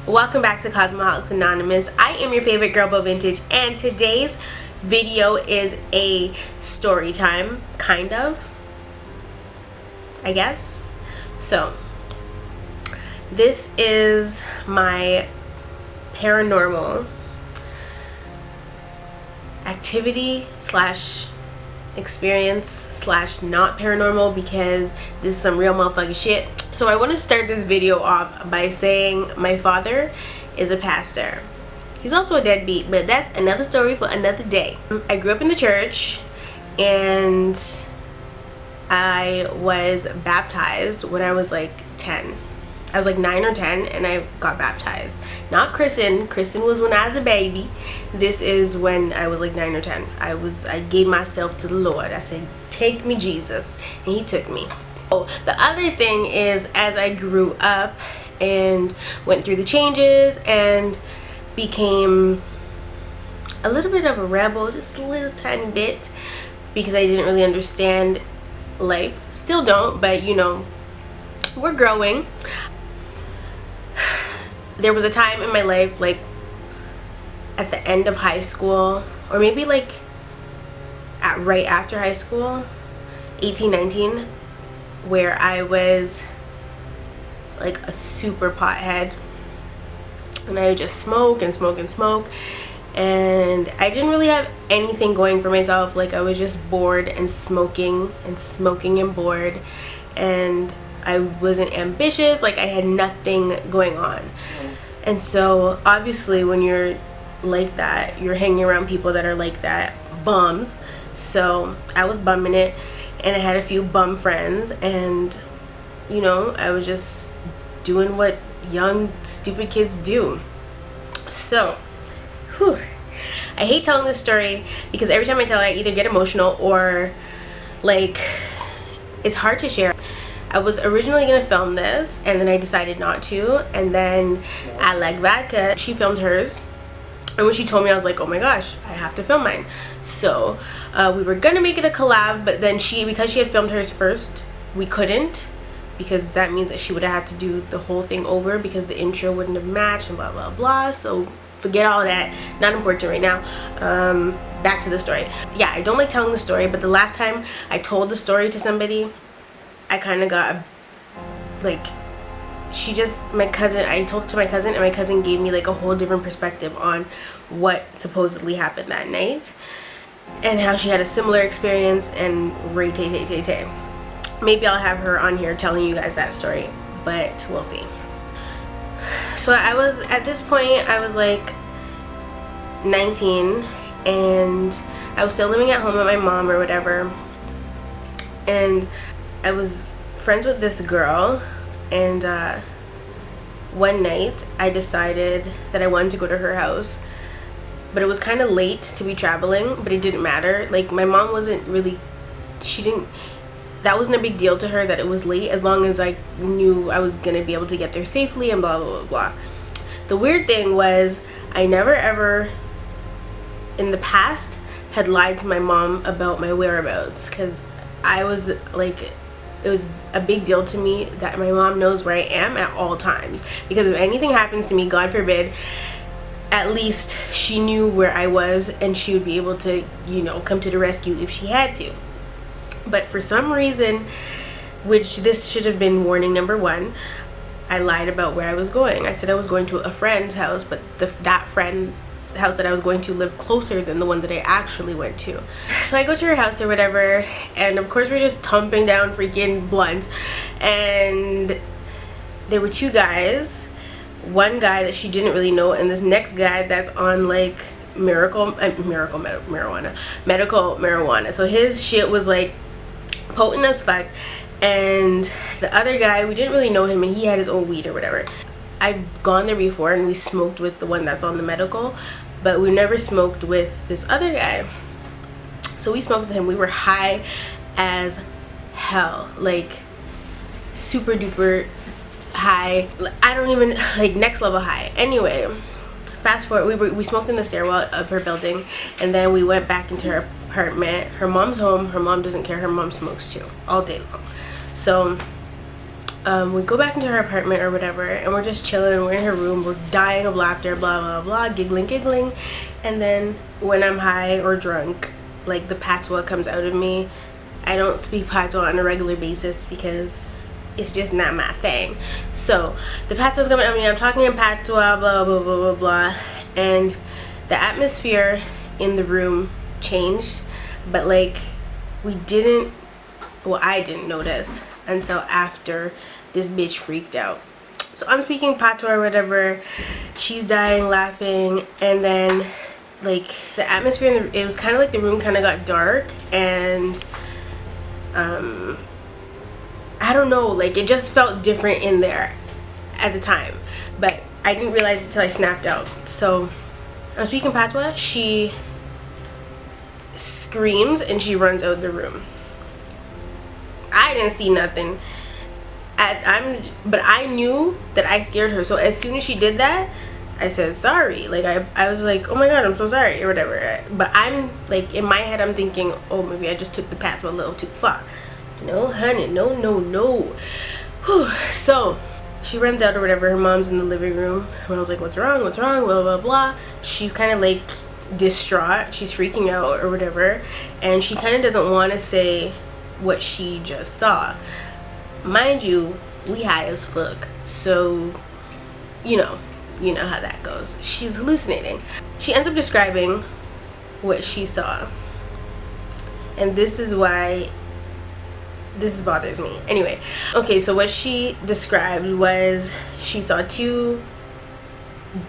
Welcome back to Cosmoholics Anonymous. I am your favorite girl, Bo Vintage, and today's video is a story time, kind of, I guess. So, this is my paranormal activity slash experience slash not paranormal, because this is some real motherfucking shit. So I want to start this video off by saying my father is a pastor. He's also a deadbeat, but that's another story for another day. I grew up in the church and I was baptized when I was like 10. I was like 9 or 10 and I got baptized. Not christened. Christened was when I was a baby. This is when I was like 9 or 10. I gave myself to the Lord. I said, "Take me, Jesus," and he took me. Oh, the other thing is, as I grew up and went through the changes and became a little bit of a rebel, just a little tiny bit, because I didn't really understand life. Still don't, but you know, we're growing. There was a time in my life, like at the end of high school, or maybe like right after high school, 18, 19, where I was like a super pothead, and I would just smoke and smoke and smoke, and I didn't really have anything going for myself. Like, I was just bored and smoking and bored, and I wasn't ambitious. Like, I had nothing going on. And so obviously when you're like that, you're hanging around people that are like that, bums. So I was bumming it, and I had a few bum friends, and you know, I was just doing what young stupid kids do. So I hate telling this story because every time I tell it, I either get emotional or like it's hard to share. I was originally gonna film this, and then I decided not to, and then I like vodka. She filmed hers, and when she told me, I was like, oh my gosh, I have to film mine. So we were gonna make it a collab, but then because she had filmed hers first, we couldn't, because that means that she would have had to do the whole thing over because the intro wouldn't have matched and blah blah blah. So forget all that, not important right now. Back to the story. Yeah, I don't like telling the story, but the last time I told the story to somebody, I kind of got like, my cousin, I told it to my cousin, and my cousin gave me like a whole different perspective on what supposedly happened that night and how she had a similar experience, and maybe I'll have her on here telling you guys that story, but we'll see. So at this point I was like 19, and I was still living at home with my mom or whatever, and I was friends with this girl, and one night I decided that I wanted to go to her house, but it was kind of late to be traveling, but it didn't matter. Like, my mom wasn't really, that wasn't a big deal to her that it was late, as long as I knew I was gonna be able to get there safely and blah blah blah blah. The weird thing was, I never ever in the past had lied to my mom about my whereabouts, because I was like, it was a big deal to me that my mom knows where I am at all times, because if anything happens to me, God forbid, at least she knew where I was, and she would be able to, you know, come to the rescue if she had to. But for some reason, which this should have been warning number 1, I lied about where I was going. I said I was going to a friend's house, but that friend's house that I was going to lived closer than the one that I actually went to. So I go to her house or whatever, and of course we're just thumping down freaking blunts, and there were 2 guys, one guy that she didn't really know, and this next guy that's on like medical marijuana. So his shit was like potent as fuck, and the other guy, we didn't really know him, and he had his own weed or whatever. I've gone there before, and we smoked with the one that's on the medical, but we never smoked with this other guy. So we smoked with him. We were high as hell, like super duper high. I don't even, like, next level high. Anyway, fast forward, we smoked in the stairwell of her building, and then we went back into her apartment. Her mom's home. Her mom doesn't care. Her mom smokes too, all day long. So We go back into her apartment or whatever, and we're just chilling. We're in her room. We're dying of laughter, blah, blah, blah, giggling. And then when I'm high or drunk, like the patois comes out of me. I don't speak patois on a regular basis because it's just not my thing. So the patois coming out of me. I'm talking in patois, blah, blah, blah, blah, blah. And the atmosphere in the room changed. But like I didn't notice until after this bitch freaked out. So I'm speaking patois or whatever. She's dying laughing, and then like the atmosphere it was kind of like the room kind of got dark, and I don't know, like it just felt different in there at the time, but I didn't realize it until I snapped out. So I'm speaking patois. She screams and she runs out of the room. I didn't see nothing. But I knew that I scared her. So as soon as she did that, I said sorry. Like I was like, oh my god, I'm so sorry or whatever. But I'm like, in my head I'm thinking, oh, maybe I just took the path a little too far. No, honey, no. Whew. So she runs out or whatever. Her mom's in the living room. And I was like, what's wrong? Blah, blah, blah. She's kind of like distraught. She's freaking out or whatever. And she kind of doesn't want to say what she just saw. Mind you, we high as fuck, so you know how that goes. She's hallucinating. She ends up describing what she saw, and this is why this bothers me. Anyway, okay, so what she described was she saw two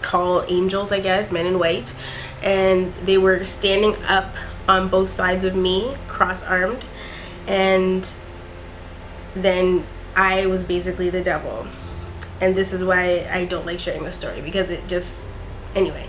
tall angels, I guess, men in white, and they were standing up on both sides of me, cross-armed, and then I was basically the devil. And this is why I don't like sharing the story, because it just, anyway.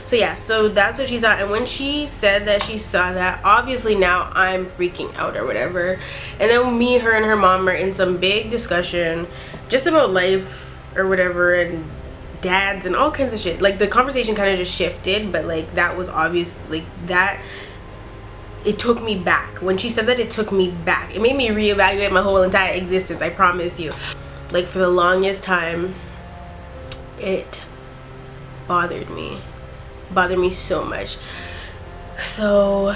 So yeah, so that's what she saw. And when she said that she saw that, obviously now I'm freaking out or whatever. And then me, her, and her mom are in some big discussion just about life or whatever, and dads and all kinds of shit. Like the conversation kind of just shifted, but like that was obvious, like that. It took me back. When she said that, it took me back. It made me reevaluate my whole entire existence, I promise you. Like for the longest time, it bothered me so much. So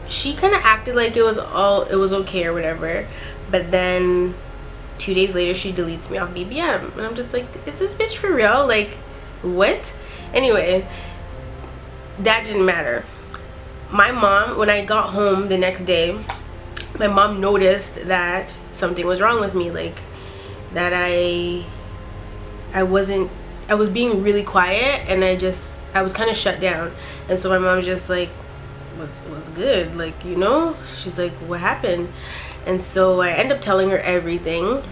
she kind of acted like it was okay or whatever, but then 2 days later she deletes me off BBM, and I'm just like, is this bitch for real? Like, what? Anyway, that didn't matter. My mom, when I got home the next day, my mom noticed that something was wrong with me, like that I was being really quiet, and I was kind of shut down. And so my mom was just like, what's good? Like, she's like, what happened? And so I end up telling her everything,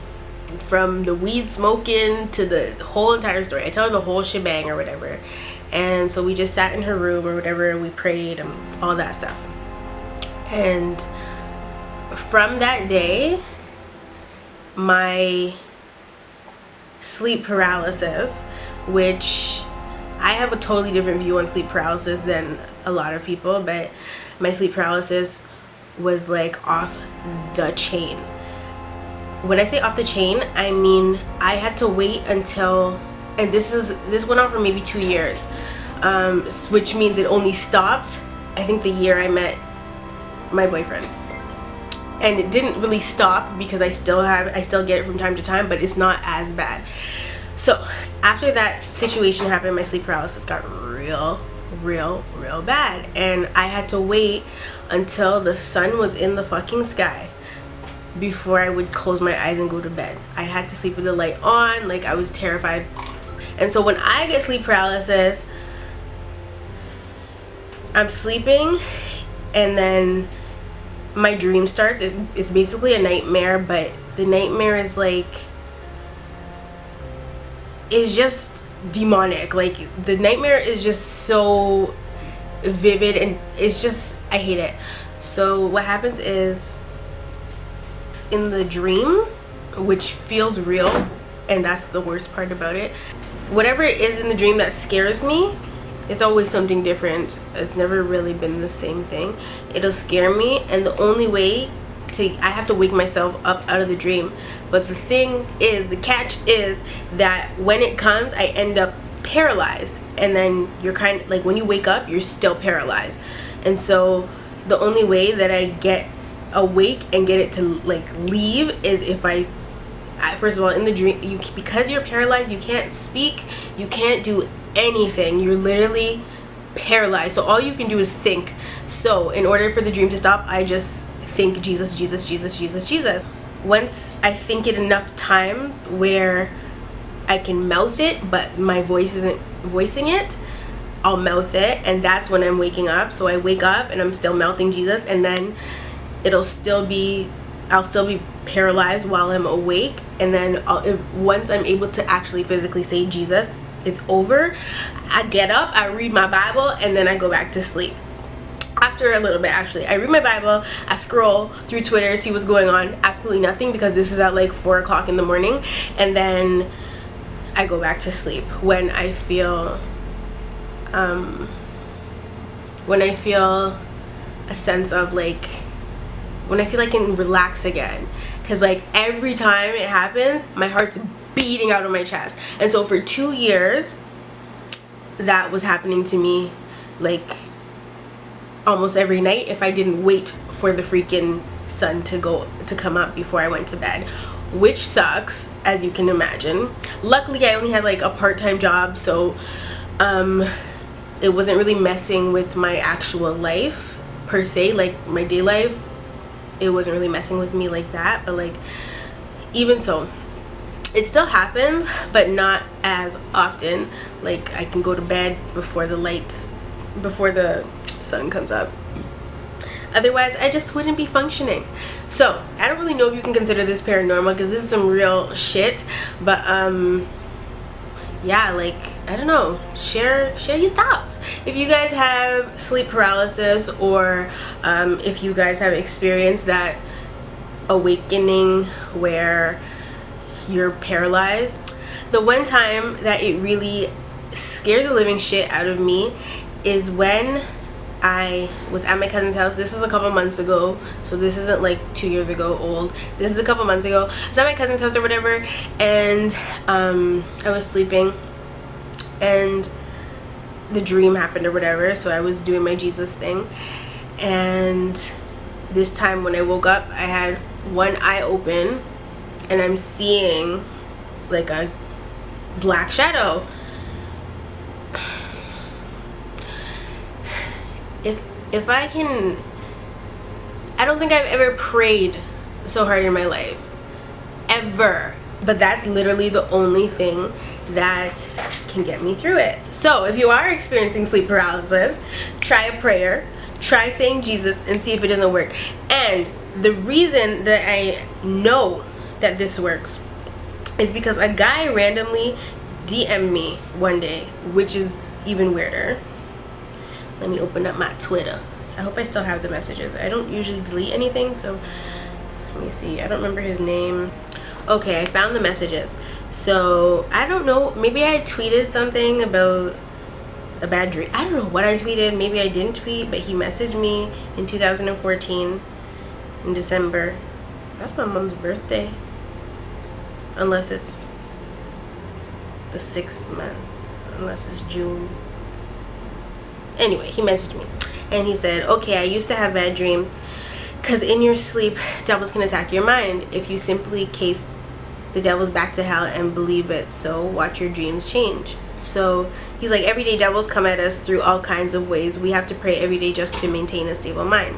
from the weed smoking to the whole entire story. I tell her the whole shebang or whatever. And so we just sat in her room or whatever, and we prayed and all that stuff. And from that day, my sleep paralysis, which I have a totally different view on sleep paralysis than a lot of people, but my sleep paralysis was like off the chain. When I say off the chain, I mean I had to wait until, and this went on for maybe 2 years, which means it only stopped, I think, the year I met my boyfriend. And it didn't really stop because I still get it from time to time, but it's not as bad. So after that situation happened, my sleep paralysis got real bad, and I had to wait until the sun was in the fucking sky before I would close my eyes and go to bed. I had to sleep with the light on, like I was terrified. And so when I get sleep paralysis, I'm sleeping, and then my dream starts. It's basically a nightmare, but the nightmare is like, it's just demonic. Like the nightmare is just so vivid, and it's just, I hate it. So what happens is, in the dream, which feels real, and that's the worst part about it, whatever it is in the dream that scares me, it's always something different. It's never really been the same thing. It'll scare me, and the only way I have to wake myself up out of the dream. But the catch is that when it comes, I end up paralyzed, and then you're kind of like, when you wake up, you're still paralyzed. And so the only way that I get awake and get it to like leave is if I first of all, in the dream, because you're paralyzed, you can't speak, you can't do anything, you're literally paralyzed, so all you can do is think. So in order for the dream to stop, I just think Jesus, Jesus, Jesus, Jesus, Jesus. Once I think it enough times where I can mouth it but my voice isn't voicing it, I'll mouth it, and that's when I'm waking up. So I wake up and I'm still mouthing Jesus, and then I'll still be paralyzed while I'm awake, and then once I'm able to actually physically say Jesus, it's over. I get up, I read my Bible, and then I go back to sleep. After a little bit, actually, I read my Bible, I scroll through Twitter, see what's going on. Absolutely nothing, because this is at like 4 o'clock in the morning, and then I go back to sleep when I feel a sense of like, when I feel like I can relax again. Because like every time it happens, my heart's beating out of my chest. And so for 2 years, that was happening to me like almost every night if I didn't wait for the freaking sun to come up before I went to bed, which sucks, as you can imagine. Luckily, I only had like a part-time job, so it wasn't really messing with my actual life per se, like my day life. It wasn't really messing with me like that, but like, even so, it still happens, but not as often. Like, I can go to bed before the sun comes up. Otherwise, I just wouldn't be functioning. So I don't really know if you can consider this paranormal, because this is some real shit. But yeah, like, I don't know, share your thoughts. If you guys have sleep paralysis, or if you guys have experienced that awakening where you're paralyzed. The one time that it really scared the living shit out of me is when I was at my cousin's house. This is a couple months ago, so this isn't like 2 years ago old. This is a couple months ago. I was at my cousin's house or whatever, and I was sleeping, and the dream happened or whatever. So I was doing my Jesus thing, and this time when I woke up, I had one eye open, and I'm seeing like a black shadow. If I can, I don't think I've ever prayed so hard in my life, ever. But that's literally the only thing that can get me through it. So if you are experiencing sleep paralysis, try a prayer, try saying Jesus, and see if it doesn't work. And the reason that I know that this works is because a guy randomly DM'd me one day, which is even weirder. Let me open up my Twitter. I hope I still have the messages. I don't usually delete anything, so let me see. I don't remember his name. Okay, I found the messages. So I don't know, maybe I tweeted something about a bad dream. I don't know what I tweeted. Maybe I didn't tweet, but he messaged me in 2014 in December. That's my mom's birthday, unless it's the 6th month, unless it's June. Anyway, he messaged me and he said, okay, I used to have bad dream because in your sleep devils can attack your mind if you simply case the devil's back to hell and believe it, so watch your dreams change. So he's like, everyday devils come at us through all kinds of ways. We have to pray every day just to maintain a stable mind.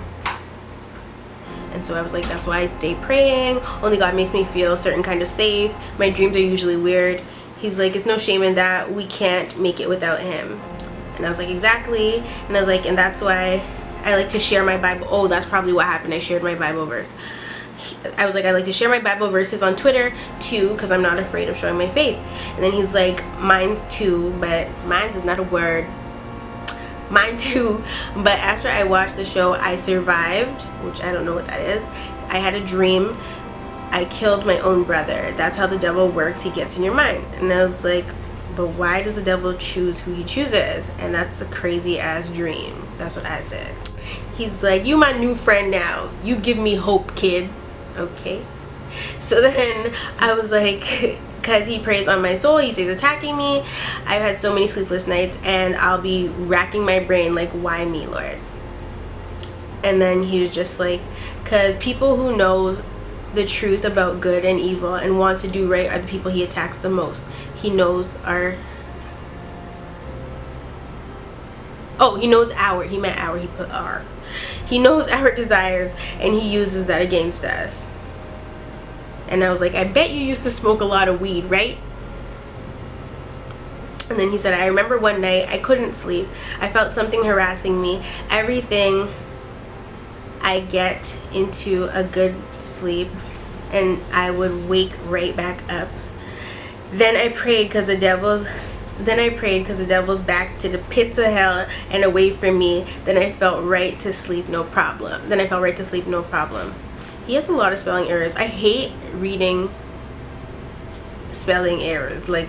And so I was like, that's why I stay praying. Only God makes me feel a certain kind of safe. My dreams are usually weird. He's like, it's no shame in that. We can't make it without him. And I was like, exactly. And I was like, and that's why I like to share my Bible. Oh, that's probably what happened. I shared my Bible verse. I was like, I like to share my Bible verses on Twitter too, because I'm not afraid of showing my faith. And then he's like, mine's too, but mine's is not a word. Mine too. But after I watched the show I Survived, which I don't know what that is, I had a dream. I killed my own brother. That's how the devil works. He gets in your mind. And I was like, but why does the devil choose who he chooses? And that's a crazy ass dream. That's what I said. He's like, you my new friend now. You give me hope, kid. Okay. So then I was like, because he preys on my soul, he stays attacking me. I've had so many sleepless nights, and I'll be racking my brain like, why me, Lord? And then he was just like, because people who knows the truth about good and evil and wants to do right are the people he attacks the most. He knows our... Oh, he knows our... He meant our. He put our. He knows our desires, and he uses that against us. And I was like, I bet you used to smoke a lot of weed, right? And then he said, I remember one night I couldn't sleep. I felt something harassing me. Everything I get into a good sleep, and I would wake right back up. Then I prayed because the devil's back to the pits of hell and away from me. Then I felt right to sleep, no problem. He has a lot of spelling errors. I hate reading spelling errors. Like,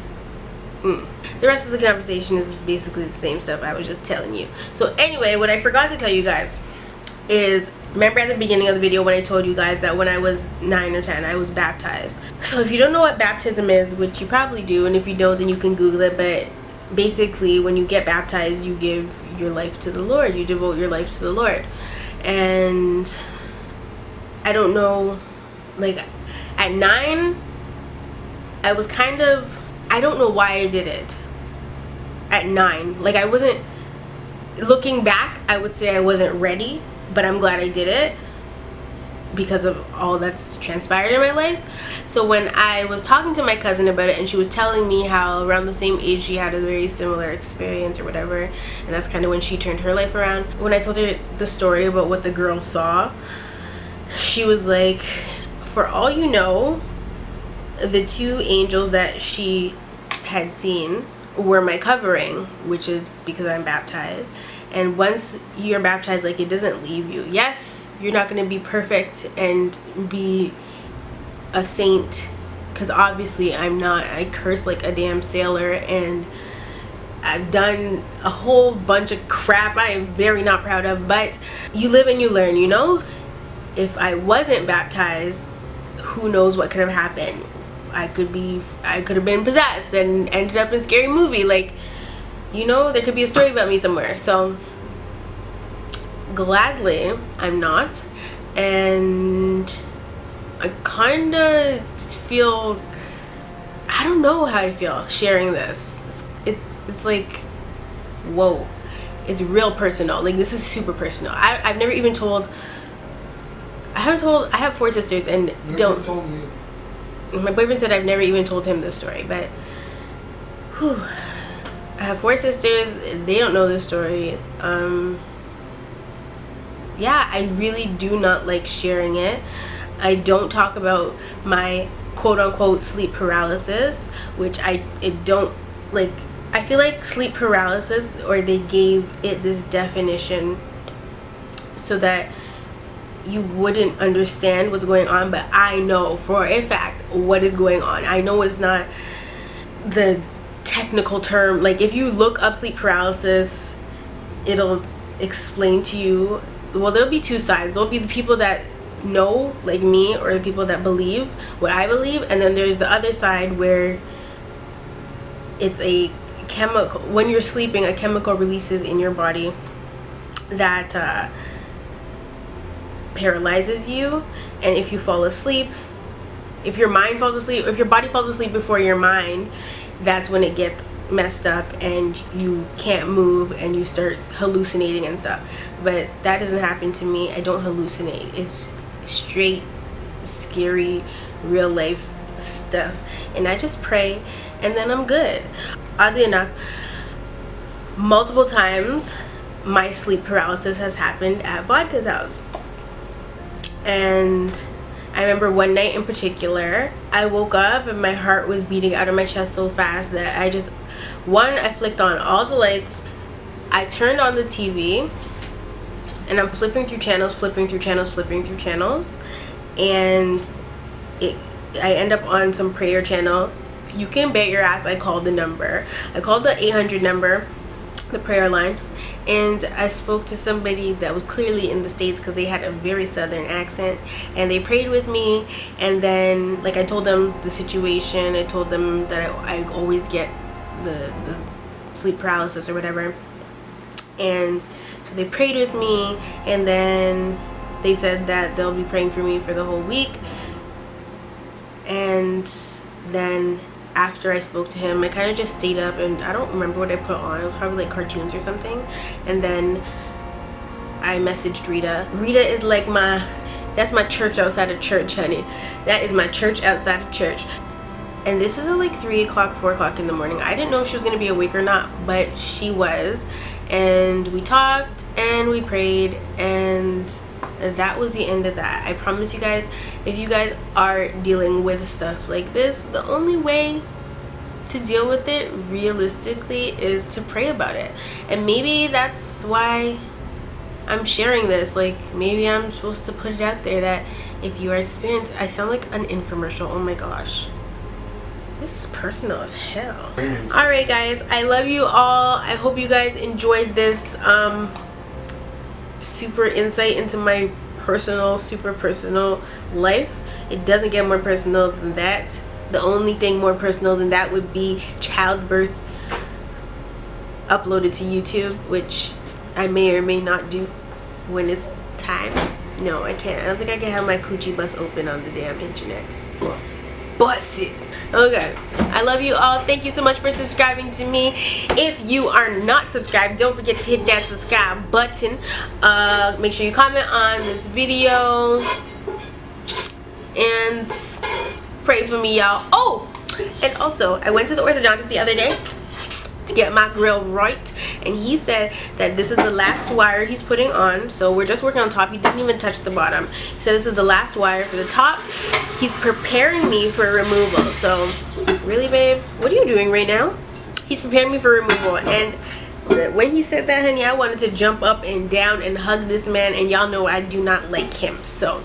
the rest of the conversation is basically the same stuff I was just telling you. So anyway, what I forgot to tell you guys is, remember at the beginning of the video when I told you guys that when I was 9 or 10 I was baptized. So if you don't know what baptism is, which you probably do, and if you don't then you can Google it, but basically when you get baptized you give your life to the Lord, you devote your life to the Lord. And I don't know, like at 9 I was kind of, I don't know why I did it at 9. Like I wasn't, looking back I would say I wasn't ready, but I'm glad I did it because of all that's transpired in my life. So when I was talking to my cousin about it, and she was telling me how around the same age she had a very similar experience or whatever, and that's kind of when she turned her life around. When I told her the story about what the girl saw, she was like, for all you know, the 2 angels that she had seen were my covering, which is because I'm baptized. And once you're baptized, like, it doesn't leave you. Yes, you're not going to be perfect and be a saint, because obviously I'm not. I curse like a damn sailor, and I've done a whole bunch of crap I am very not proud of, but you live and you learn, you know? If I wasn't baptized, who knows what could have happened. I could have been possessed and ended up in a scary movie. Like, you know, there could be a story about me somewhere. So gladly I'm not, and I kind of feel, I don't know how I feel sharing this. It's like, whoa, it's real personal. Like, this is super personal. I've never even told, I have 4 sisters, and don't, my boyfriend said I've never even told him this story, but whew, I have 4 sisters. They don't know this story. Yeah, I really do not like sharing it. I don't talk about my quote-unquote sleep paralysis, which I don't like. I feel like sleep paralysis, or they gave it this definition so that you wouldn't understand what's going on, but I know for a fact what is going on. I know it's not the technical term. Like, if you look up sleep paralysis, it'll explain to you, well, there'll be 2 sides. There'll be the people that know, like me, or the people that believe what I believe, and then there's the other side where it's a chemical, when you're sleeping, a chemical releases in your body that paralyzes you. And if you fall asleep, if your mind falls asleep, if your body falls asleep before your mind, that's when it gets messed up and you can't move and you start hallucinating and stuff. But that doesn't happen to me. I don't hallucinate. It's straight scary real life stuff, and I just pray and then I'm good. Oddly enough, multiple times my sleep paralysis has happened at Vodka's house. And I remember one night in particular, I woke up and my heart was beating out of my chest so fast that I flicked on all the lights, I turned on the TV, and I'm flipping through channels, and I end up on some prayer channel. You can bet your ass I called the number. I called the 800 number, the prayer line, and I spoke to somebody that was clearly in the States because they had a very southern accent, and they prayed with me. And then, like, I told them the situation. I told them that I always get the sleep paralysis or whatever, and so they prayed with me, and then they said that they'll be praying for me for the whole week. And then after I spoke to him, I kind of just stayed up, and I don't remember what I put on. It was probably like cartoons or something. And then I messaged Rita. Rita is like that's my church outside of church, honey. That is my church outside of church. And this is at like 3 o'clock, 4 o'clock in the morning. I didn't know if she was going to be awake or not, but she was. And we talked and we prayed, and that was the end of that. I promise you guys, if you guys are dealing with stuff like this, the only way to deal with it realistically is to pray about it. And maybe that's why I'm sharing this. Like, maybe I'm supposed to put it out there that if you are experiencing, I sound like an infomercial. Oh my gosh, this is personal as hell. Alright guys, I love you all. I hope you guys enjoyed this super insight into my super personal life. It doesn't get more personal than that. The only thing more personal than that would be childbirth uploaded to YouTube, which I may or may not do when it's time. No, I can't. I don't think I can have my coochie bus open on the damn internet. Bust it. Okay, I love you all. Thank you so much for subscribing to me. If you are not subscribed, don't forget to hit that subscribe button. Make sure you comment on this video and pray for me, y'all. Oh, and also I went to the orthodontist the other day to get my grill right, and he said that this is the last wire he's putting on. So we're just working on top. He didn't even touch the bottom. He said this is the last wire for the top. He's preparing me for removal. So really, babe, what are you doing right now? He's preparing me for removal. And when he said that, honey, I wanted to jump up and down and hug this man, and y'all know I do not like him. So